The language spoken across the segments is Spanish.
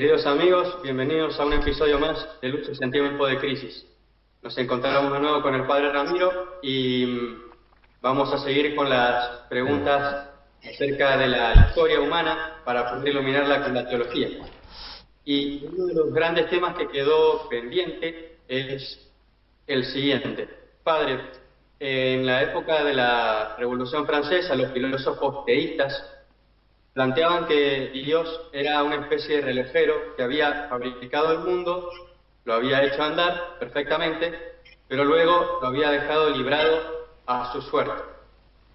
Queridos amigos, bienvenidos a un episodio más de Luces en Tiempo de Crisis. Nos encontramos de nuevo con el Padre Ramiro y vamos a seguir con las preguntas acerca de la historia humana para poder iluminarla con la teología. Y uno de los grandes temas que quedó pendiente es el siguiente. Padre, en la época de la Revolución Francesa, los filósofos teístas planteaban que Dios era una especie de relojero que había fabricado el mundo, lo había hecho andar perfectamente, pero luego lo había dejado librado a su suerte.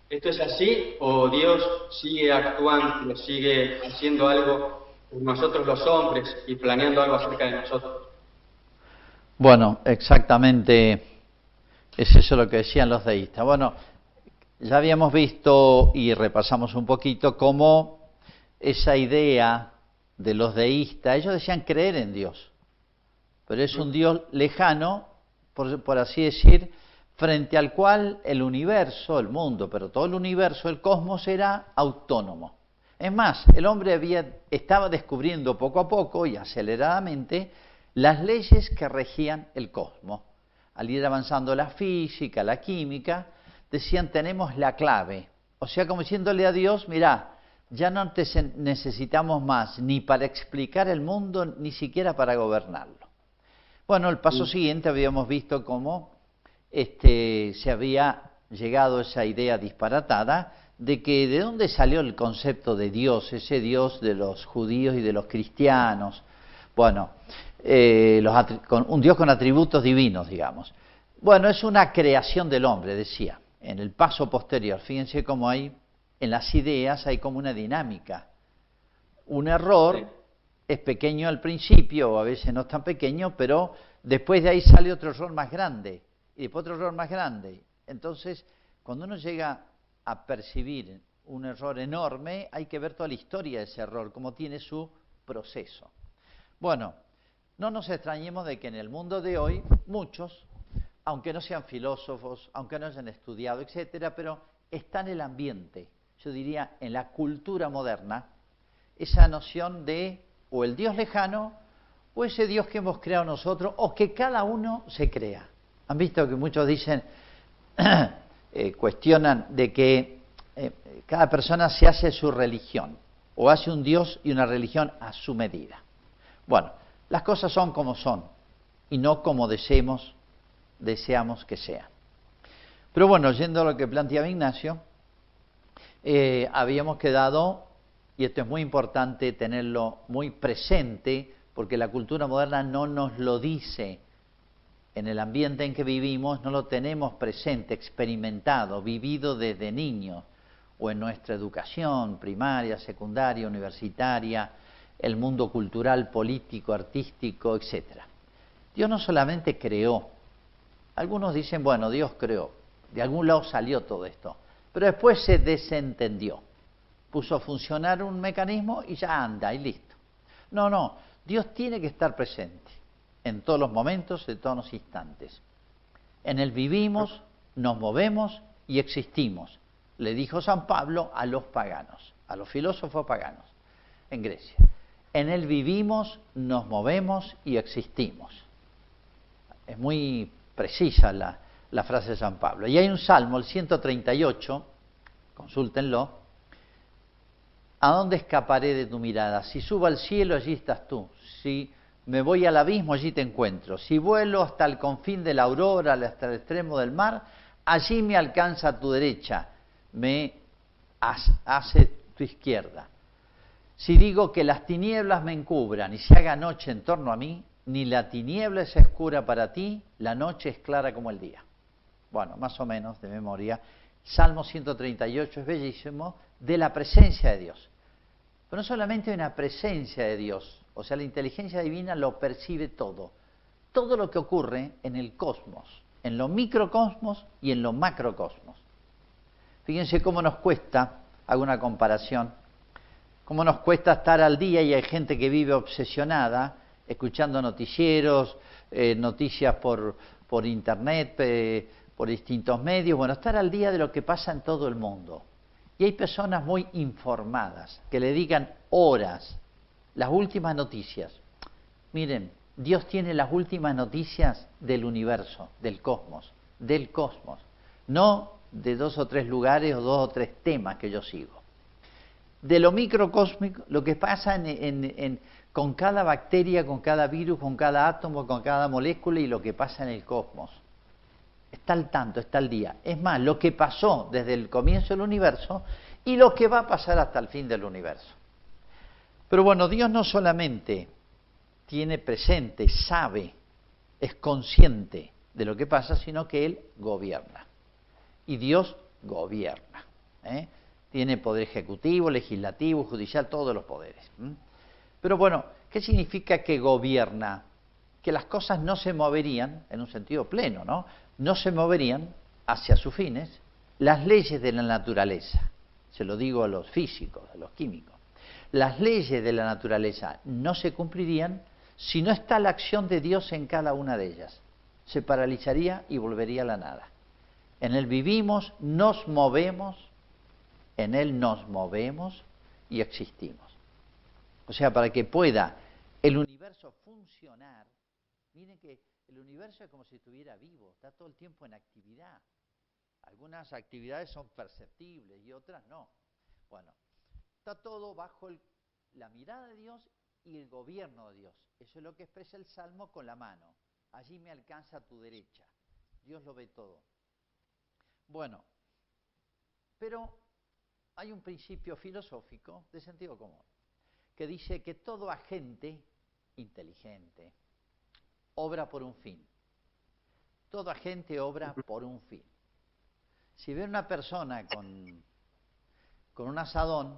¿Esto es así o Dios sigue actuando, sigue haciendo algo por nosotros los hombres y planeando algo acerca de nosotros? Bueno, exactamente es eso lo que decían los deístas. Bueno, ya habíamos visto y repasamos un poquito cómo esa idea de los deístas, ellos decían creer en Dios, pero es un Dios lejano, por así decir, frente al cual el universo, el mundo, pero todo el universo, el cosmos, era autónomo. Es más, el hombre estaba descubriendo poco a poco y aceleradamente las leyes que regían el cosmos. Al ir avanzando la física, la química, decían tenemos la clave. O sea, como diciéndole a Dios, mirá, ya no te necesitamos más ni para explicar el mundo, ni siquiera para gobernarlo. Bueno, el paso siguiente habíamos visto cómo se había llegado a esa idea disparatada de que de dónde salió el concepto de Dios, ese Dios de los judíos y de los cristianos. Bueno, un Dios con atributos divinos, digamos. Bueno, es una creación del hombre, decía, en el paso posterior. Fíjense cómo hay, en las ideas hay como una dinámica. Un error es pequeño al principio, o a veces no es tan pequeño, pero después de ahí sale otro error más grande, y después otro error más grande. Entonces, cuando uno llega a percibir un error enorme, hay que ver toda la historia de ese error, cómo tiene su proceso. Bueno, no nos extrañemos de que en el mundo de hoy, muchos, aunque no sean filósofos, aunque no hayan estudiado, etcétera, pero está en el ambiente, yo diría en la cultura moderna, esa noción de o el Dios lejano o ese Dios que hemos creado nosotros o que cada uno se crea. Han visto que muchos dicen, cuestionan de que cada persona se hace su religión o hace un Dios y una religión a su medida. Bueno, las cosas son como son y no como deseamos que sean. Pero bueno, yendo a lo que planteaba Ignacio, habíamos quedado, y esto es muy importante tenerlo muy presente, porque la cultura moderna no nos lo dice, en el ambiente en que vivimos no lo tenemos presente, experimentado, vivido desde niños, o en nuestra educación primaria, secundaria, universitaria, el mundo cultural, político, artístico, etc. Dios no solamente creó, algunos dicen, bueno, Dios creó, de algún lado salió todo esto, pero después se desentendió, puso a funcionar un mecanismo y ya anda y listo. No, Dios tiene que estar presente en todos los momentos, en todos los instantes. En Él vivimos, nos movemos y existimos, le dijo San Pablo a los paganos, a los filósofos paganos en Grecia. En Él vivimos, nos movemos y existimos. Es muy precisa la frase de San Pablo. Y hay un salmo, el 138, consúltenlo. ¿A dónde escaparé de tu mirada? Si subo al cielo, allí estás tú. Si me voy al abismo, allí te encuentro. Si vuelo hasta el confín de la aurora, hasta el extremo del mar, allí me alcanza tu derecha, me hace tu izquierda. Si digo que las tinieblas me encubran y se haga noche en torno a mí, ni la tiniebla es oscura para ti, la noche es clara como el día. Bueno, más o menos de memoria. Salmo 138 es bellísimo, de la presencia de Dios. Pero no solamente una presencia de Dios, o sea, la inteligencia divina lo percibe todo. Todo lo que ocurre en el cosmos, en lo microcosmos y en lo macrocosmos. Fíjense cómo nos cuesta, hago una comparación, cómo nos cuesta estar al día y hay gente que vive obsesionada, escuchando noticieros, noticias por internet, por distintos medios, bueno, estar al día de lo que pasa en todo el mundo. Y hay personas muy informadas que le dedican horas las últimas noticias. Miren, Dios tiene las últimas noticias del universo, del cosmos, no de 2 o 3 lugares o 2 o 3 temas que yo sigo. De lo microcósmico, lo que pasa con cada bacteria, con cada virus, con cada átomo, con cada molécula y lo que pasa en el cosmos. Está al tanto, está al día. Es más, lo que pasó desde el comienzo del universo y lo que va a pasar hasta el fin del universo. Pero bueno, Dios no solamente tiene presente, sabe, es consciente de lo que pasa, sino que Él gobierna. Y Dios gobierna. Tiene poder ejecutivo, legislativo, judicial, todos los poderes. Pero bueno, ¿qué significa que gobierna? Que las cosas no se moverían, en un sentido pleno, ¿no? No se moverían hacia sus fines las leyes de la naturaleza. Se lo digo a los físicos, a los químicos. Las leyes de la naturaleza no se cumplirían si no está la acción de Dios en cada una de ellas. Se paralizaría y volvería a la nada. En Él vivimos, nos movemos, en Él nos movemos y existimos. O sea, para que pueda el universo funcionar, miren que el universo es como si estuviera vivo, está todo el tiempo en actividad. Algunas actividades son perceptibles y otras no. Bueno, está todo bajo la mirada de Dios y el gobierno de Dios. Eso es lo que expresa el Salmo con la mano. Allí me alcanza tu derecha. Dios lo ve todo. Bueno, pero hay un principio filosófico de sentido común que dice que todo agente inteligente obra por un fin. Todo agente obra por un fin. Si ve una persona con un asadón,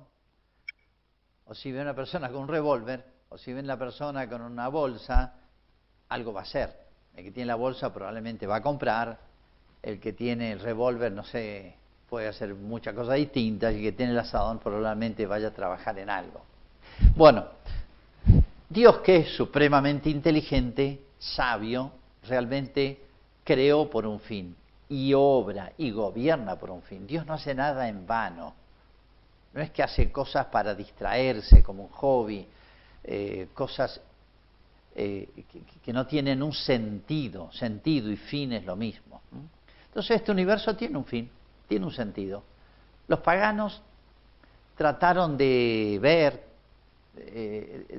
o si ve una persona con un revólver, o si ve una persona con una bolsa, algo va a hacer. El que tiene la bolsa probablemente va a comprar, el que tiene el revólver, no sé, puede hacer muchas cosas distintas, y el que tiene el asadón probablemente vaya a trabajar en algo. Bueno, Dios, que es supremamente inteligente, sabio, realmente creó por un fin y obra y gobierna por un fin. Dios no hace nada en vano. No es que hace cosas para distraerse como un hobby, cosas que no tienen un sentido y fin es lo mismo. Entonces este universo tiene un fin, tiene un sentido. Los paganos trataron de ver,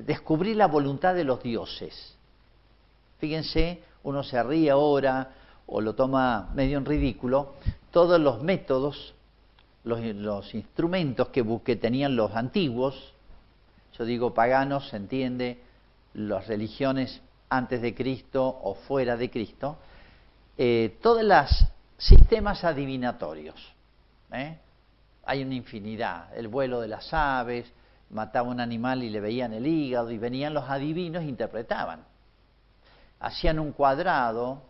descubrir la voluntad de los dioses. Fíjense, uno se ríe ahora o lo toma medio en ridículo, todos los métodos, los instrumentos que tenían los antiguos, yo digo paganos, se entiende, las religiones antes de Cristo o fuera de Cristo, todos los sistemas adivinatorios. Hay una infinidad, el vuelo de las aves, mataba un animal y le veían el hígado, y venían los adivinos e interpretaban. Hacían un cuadrado,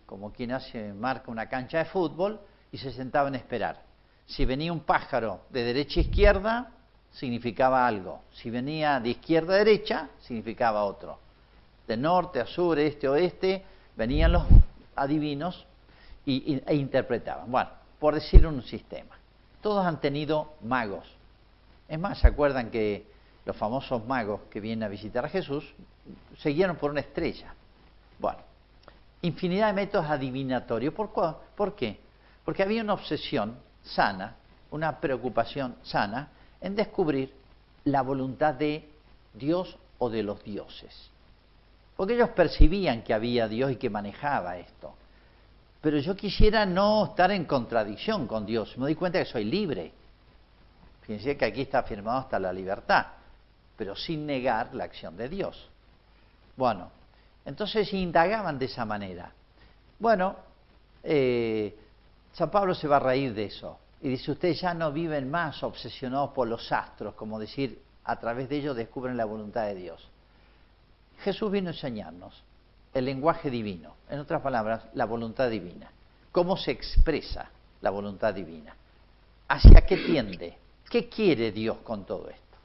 como quien marca una cancha de fútbol, y se sentaban a esperar. Si venía un pájaro de derecha a izquierda, significaba algo. Si venía de izquierda a derecha, significaba otro. De norte a sur, este a oeste, venían los adivinos e interpretaban. Bueno, por decir un sistema. Todos han tenido magos. Es más, ¿se acuerdan que los famosos magos que vienen a visitar a Jesús se guiaron por una estrella? Bueno, infinidad de métodos adivinatorios. ¿Por qué? Porque había una obsesión sana, una preocupación sana en descubrir la voluntad de Dios o de los dioses. Porque ellos percibían que había Dios y que manejaba esto. Pero yo quisiera no estar en contradicción con Dios. Me doy cuenta que soy libre. Fíjense que aquí está afirmado hasta la libertad, pero sin negar la acción de Dios. Bueno, entonces indagaban de esa manera. Bueno, San Pablo se va a reír de eso. Y dice, ustedes ya no viven más obsesionados por los astros, como decir, a través de ellos descubren la voluntad de Dios. Jesús vino a enseñarnos el lenguaje divino, en otras palabras, la voluntad divina. ¿Cómo se expresa la voluntad divina? ¿Hacia qué tiende? ¿Qué quiere Dios con todo esto?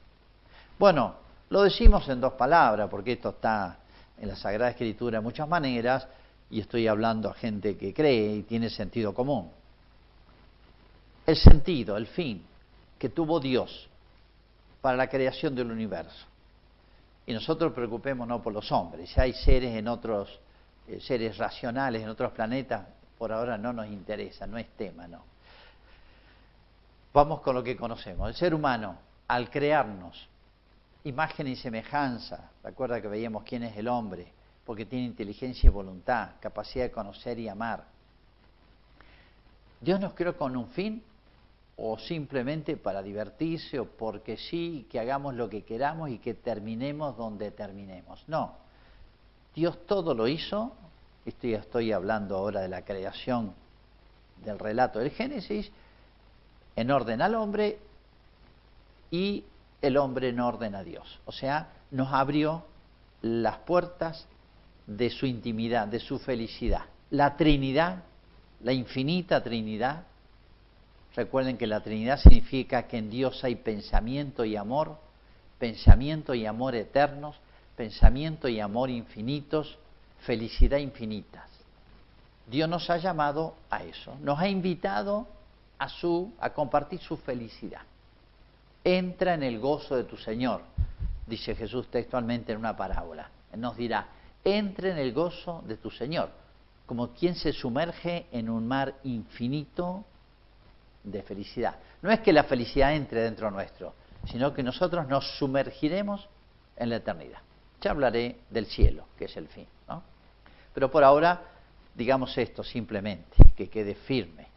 Bueno, lo decimos en 2 palabras, porque esto está en la Sagrada Escritura de muchas maneras, y estoy hablando a gente que cree y tiene sentido común. El sentido, el fin que tuvo Dios para la creación del universo Y nosotros preocupémonos por los hombres. Si hay seres en otros, seres racionales en otros planetas, por ahora no nos interesa, no es tema, no. Vamos con lo que conocemos. El ser humano, al crearnos, imagen y semejanza, recuerda que veíamos quién es el hombre, porque tiene inteligencia y voluntad, capacidad de conocer y amar. ¿Dios nos creó con un fin o simplemente para divertirse o porque sí, que hagamos lo que queramos y que terminemos donde terminemos? No, Dios todo lo hizo, estoy hablando ahora de la creación del relato del Génesis, en orden al hombre y el hombre en orden a Dios. O sea, nos abrió las puertas de su intimidad, de su felicidad. La Trinidad, la infinita Trinidad. Recuerden que la Trinidad significa que en Dios hay pensamiento y amor eternos, pensamiento y amor infinitos, felicidad infinitas. Dios nos ha llamado a eso, nos ha invitado a compartir su felicidad. Entra en el gozo de tu Señor, dice Jesús textualmente en una parábola. Él nos dirá, entra en el gozo de tu Señor, como quien se sumerge en un mar infinito de felicidad. No es que la felicidad entre dentro nuestro, sino que nosotros nos sumergiremos en la eternidad. Ya hablaré del cielo, que es el fin, ¿no? Pero por ahora, digamos esto simplemente, que quede firme.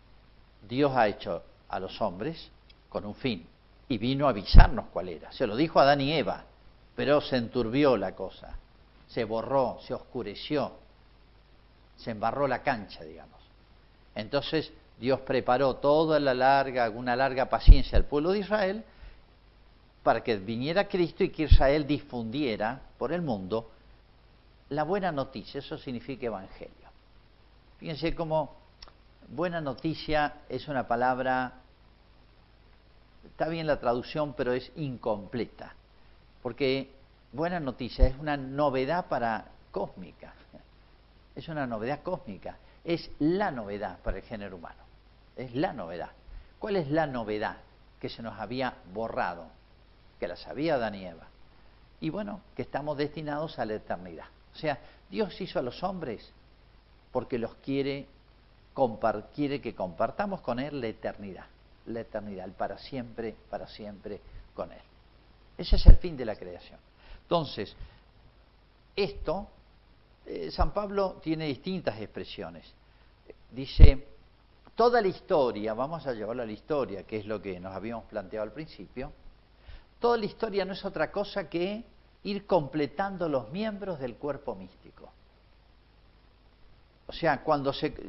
Dios ha hecho a los hombres con un fin y vino a avisarnos cuál era. Se lo dijo a Adán y Eva, pero se enturbió la cosa, se borró, se oscureció, se embarró la cancha, digamos. Entonces Dios preparó una larga paciencia al pueblo de Israel para que viniera Cristo y que Israel difundiera por el mundo la buena noticia. Eso significa evangelio. Fíjense cómo buena noticia es una palabra, está bien la traducción, pero es incompleta, porque buena noticia es una novedad cósmica, es una novedad cósmica, es la novedad para el género humano, es la novedad. ¿Cuál es la novedad? Que se nos había borrado, que la sabía Adán y Eva, y bueno, que estamos destinados a la eternidad. O sea, Dios hizo a los hombres porque los quiere que compartamos con Él la eternidad, el para siempre con Él. Ese es el fin de la creación. Entonces, esto, San Pablo tiene distintas expresiones. Dice, toda la historia, vamos a llevarlo a la historia, que es lo que nos habíamos planteado al principio, toda la historia no es otra cosa que ir completando los miembros del cuerpo místico. O sea,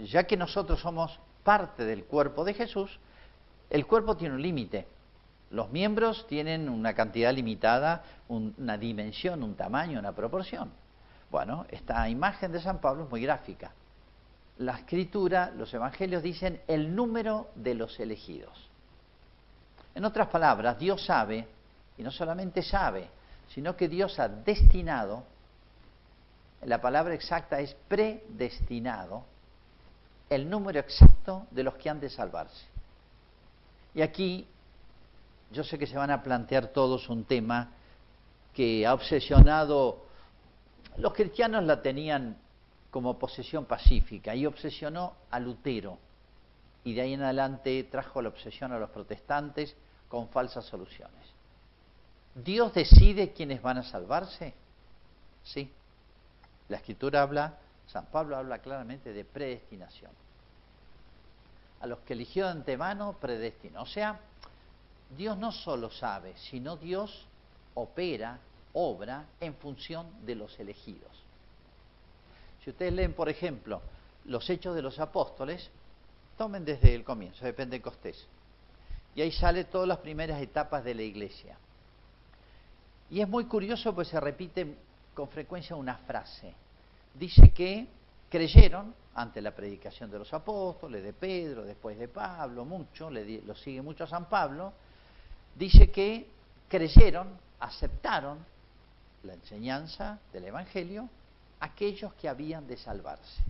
ya que nosotros somos parte del cuerpo de Jesús, el cuerpo tiene un límite. Los miembros tienen una cantidad limitada, una dimensión, un tamaño, una proporción. Bueno, esta imagen de San Pablo es muy gráfica. La Escritura, los Evangelios dicen el número de los elegidos. En otras palabras, Dios sabe, y no solamente sabe, sino que Dios ha destinado, la palabra exacta es predestinado, el número exacto de los que han de salvarse. Y aquí yo sé que se van a plantear todos un tema que ha obsesionado, los cristianos la tenían como posesión pacífica y obsesionó a Lutero, y de ahí en adelante trajo la obsesión a los protestantes con falsas soluciones. ¿Dios decide quiénes van a salvarse? Sí. La Escritura San Pablo habla claramente de predestinación. A los que eligió de antemano, predestinó. O sea, Dios no solo sabe, sino Dios obra en función de los elegidos. Si ustedes leen, por ejemplo, los Hechos de los Apóstoles, tomen desde el comienzo de Pentecostés, y ahí sale todas las primeras etapas de la iglesia. Y es muy curioso porque se repite con frecuencia una frase. Dice que creyeron ante la predicación de los apóstoles, de Pedro, después de Pablo, lo sigue mucho a San Pablo. Dice que creyeron, aceptaron la enseñanza del Evangelio aquellos que habían de salvarse.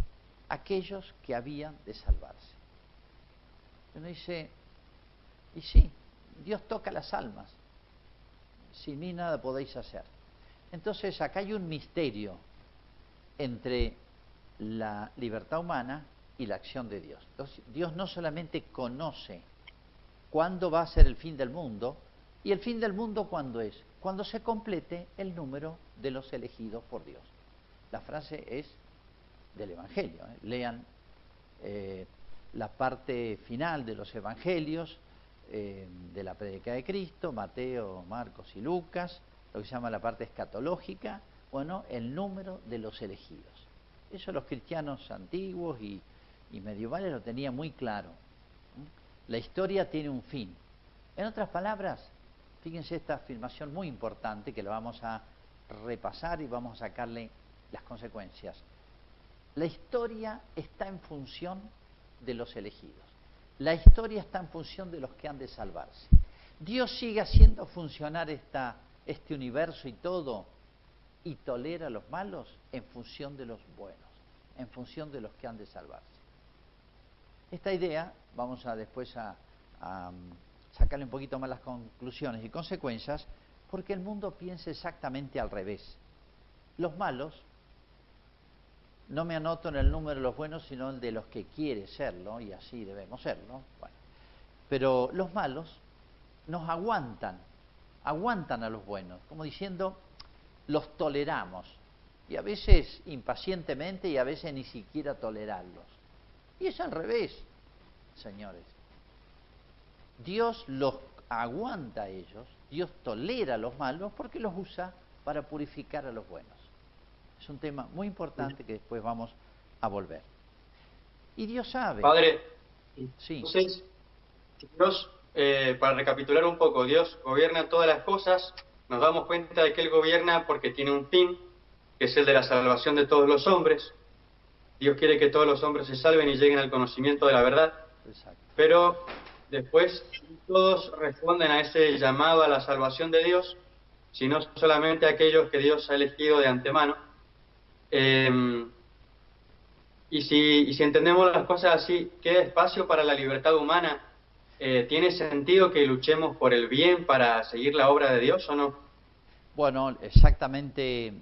Aquellos que habían de salvarse. Uno dice, y sí, Dios toca las almas. Sin mí nada podéis hacer. Entonces acá hay un misterio entre la libertad humana y la acción de Dios. Entonces, Dios no solamente conoce cuándo va a ser el fin del mundo, y el fin del mundo cuándo es, cuando se complete el número de los elegidos por Dios. La frase es del Evangelio. Lean la parte final de los Evangelios, de la prédica de Cristo, Mateo, Marcos y Lucas, lo que se llama la parte escatológica, bueno, el número de los elegidos. Eso los cristianos antiguos y medievales lo tenían muy claro. La historia tiene un fin. En otras palabras, fíjense esta afirmación muy importante que la vamos a repasar y vamos a sacarle las consecuencias. La historia está en función de los elegidos. La historia está en función de los que han de salvarse. Dios sigue haciendo funcionar este universo y todo, y tolera a los malos en función de los buenos, en función de los que han de salvarse. Esta idea vamos a después a sacarle un poquito más las conclusiones y consecuencias, porque el mundo piensa exactamente al revés. Los malos, no me anoto en el número de los buenos, sino el de los que quiere serlo, y así debemos serlo. Bueno, pero los malos nos aguantan a los buenos, como diciendo, los toleramos, y a veces impacientemente y a veces ni siquiera tolerarlos. Y es al revés, señores. Dios los aguanta a ellos, Dios tolera a los malos porque los usa para purificar a los buenos. Es un tema muy importante que después vamos a volver. Y Dios sabe. Padre, Sí. Entonces, Dios, para recapitular un poco, Dios gobierna todas las cosas, nos damos cuenta de que Él gobierna porque tiene un fin, que es el de la salvación de todos los hombres. Dios quiere que todos los hombres se salven y lleguen al conocimiento de la verdad. Exacto. Pero después todos responden a ese llamado a la salvación de Dios, sino solamente aquellos que Dios ha elegido de antemano. Y si entendemos las cosas así, ¿queda espacio para la libertad humana? ¿Tiene sentido que luchemos por el bien para seguir la obra de Dios o no? Bueno, exactamente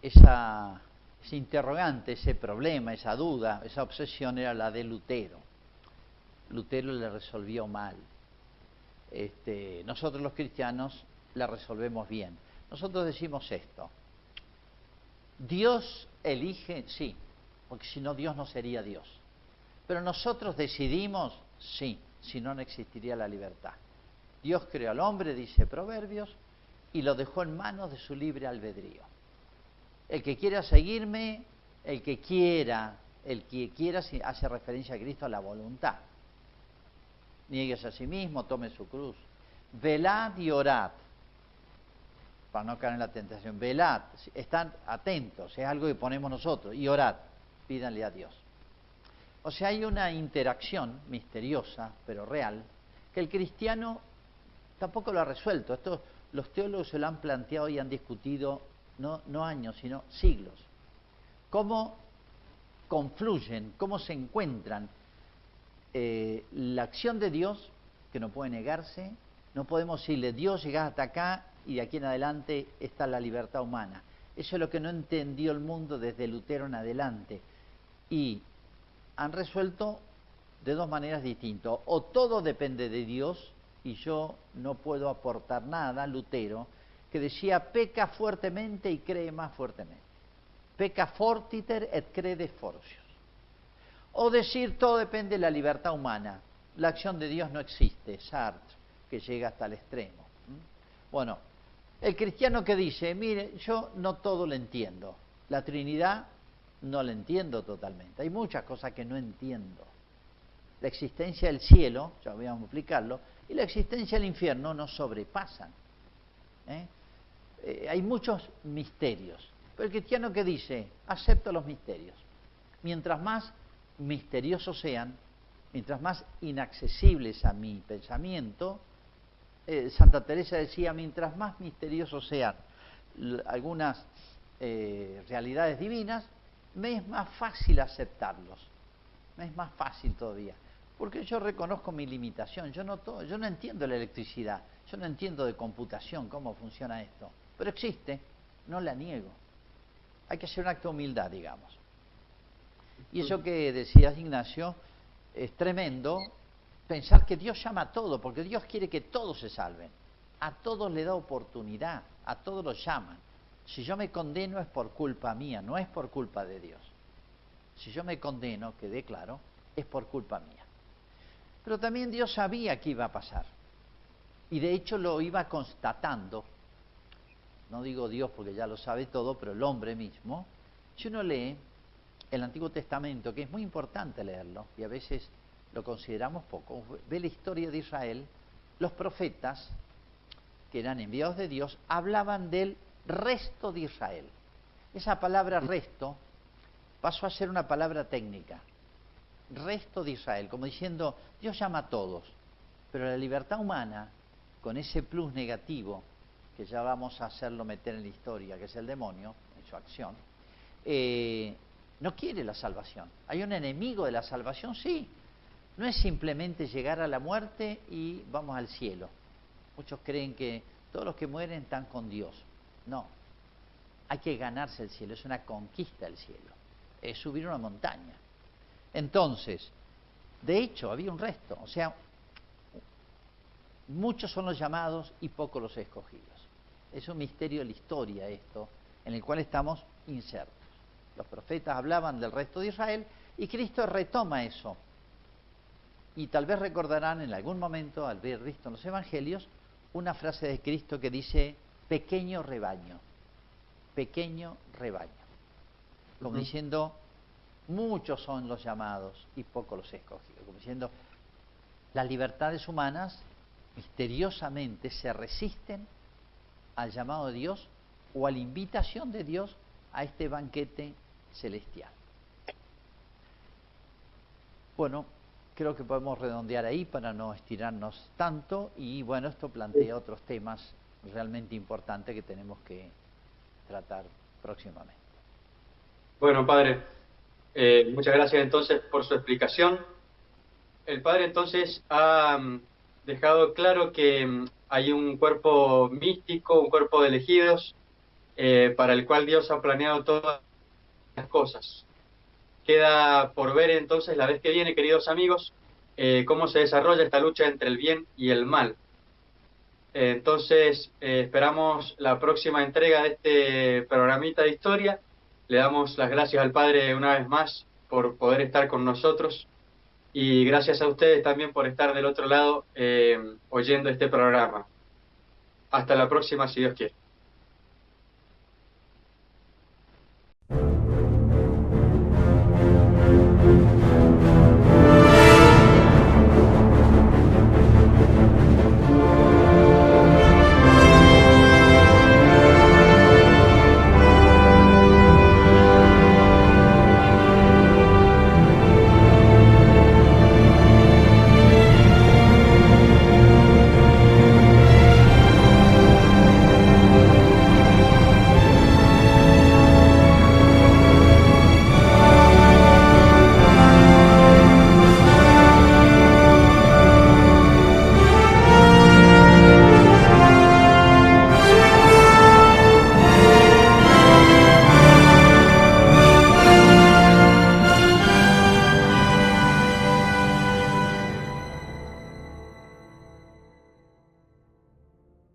ese interrogante, ese problema, esa duda, esa obsesión era la de Lutero. Lutero le resolvió mal. Nosotros los cristianos la resolvemos bien. Nosotros decimos esto: Dios elige, sí, porque si no Dios no sería Dios. Pero nosotros decidimos, sí, si no, no existiría la libertad. Dios creó al hombre, dice Proverbios, y lo dejó en manos de su libre albedrío. El que quiera seguirme, el que quiera hace referencia a Cristo, a la voluntad. Niegues a sí mismo, tome su cruz. Velad y orad, para no caer en la tentación. Velad, están atentos, es algo que ponemos nosotros. Y orad, pídanle a Dios. O sea, hay una interacción misteriosa, pero real, que el cristiano tampoco lo ha resuelto. Esto los teólogos se lo han planteado y han discutido no años, sino siglos. ¿Cómo confluyen, cómo se encuentran la acción de Dios, que no puede negarse? No podemos decirle, Dios, llegás hasta acá y de aquí en adelante está la libertad humana. Eso es lo que no entendió el mundo desde Lutero en adelante. Y han resuelto de dos maneras distintas. O todo depende de Dios y yo no puedo aportar nada. Lutero, que decía, peca fuertemente y cree más fuertemente. Peca fortiter et crede fortius. O decir, todo depende de la libertad humana. La acción de Dios no existe. Sartre, que llega hasta el extremo. Bueno, el cristiano que dice, mire, yo no todo lo entiendo. La Trinidad no la entiendo totalmente. Hay muchas cosas que no entiendo. La existencia del cielo, ya voy a explicarlo, y la existencia del infierno nos sobrepasan. Hay muchos misterios. Pero el cristiano que dice, acepto los misterios. Mientras más misteriosos sean, mientras más inaccesibles a mi pensamiento, Santa Teresa decía, mientras más misteriosos sean algunas realidades divinas, me es más fácil aceptarlos, me es más fácil todavía, porque yo reconozco mi limitación. Yo no entiendo la electricidad, yo no entiendo de computación cómo funciona esto, pero existe, no la niego. Hay que hacer un acto de humildad, digamos. Y eso que decías, Ignacio, es tremendo, pensar que Dios llama a todo, porque Dios quiere que todos se salven. A todos le da oportunidad, a todos los llaman. Si yo me condeno es por culpa mía, no es por culpa de Dios. Si yo me condeno, quede claro, es por culpa mía. Pero también Dios sabía que iba a pasar. Y de hecho lo iba constatando. No digo Dios porque ya lo sabe todo, pero el hombre mismo. Si uno lee el Antiguo Testamento, que es muy importante leerlo, y a veces lo consideramos poco, ve la historia de Israel, los profetas, que eran enviados de Dios, hablaban del resto de Israel. Esa palabra resto pasó a ser una palabra técnica. Resto de Israel, como diciendo, Dios llama a todos, pero la libertad humana, con ese plus negativo, que ya vamos a hacerlo meter en la historia, que es el demonio, en su acción, no quiere la salvación. ¿Hay un enemigo de la salvación? Sí. No es simplemente llegar a la muerte y vamos al cielo. Muchos creen que todos los que mueren están con Dios. No. Hay que ganarse el cielo, es una conquista el cielo. Es subir una montaña. Entonces, de hecho, había un resto. O sea, muchos son los llamados y pocos los escogidos. Es un misterio de la historia esto, en el cual estamos insertos. Los profetas hablaban del resto de Israel y Cristo retoma eso. Y tal vez recordarán en algún momento, al haber visto en los evangelios, una frase de Cristo que dice, pequeño rebaño, como diciendo, muchos son los llamados y pocos los escogidos, como diciendo, las libertades humanas misteriosamente se resisten al llamado de Dios o a la invitación de Dios a este banquete celestial. Bueno, creo que podemos redondear ahí para no estirarnos tanto y bueno, esto plantea otros temas realmente importantes que tenemos que tratar próximamente. Bueno, Padre, muchas gracias entonces por su explicación. El Padre entonces ha dejado claro que hay un cuerpo místico, un cuerpo de elegidos, para el cual Dios ha planeado todas las cosas. Queda por ver entonces la vez que viene, queridos amigos, cómo se desarrolla esta lucha entre el bien y el mal. Entonces, esperamos la próxima entrega de este programita de historia. Le damos las gracias al Padre una vez más por poder estar con nosotros y gracias a ustedes también por estar del otro lado oyendo este programa. Hasta la próxima, si Dios quiere.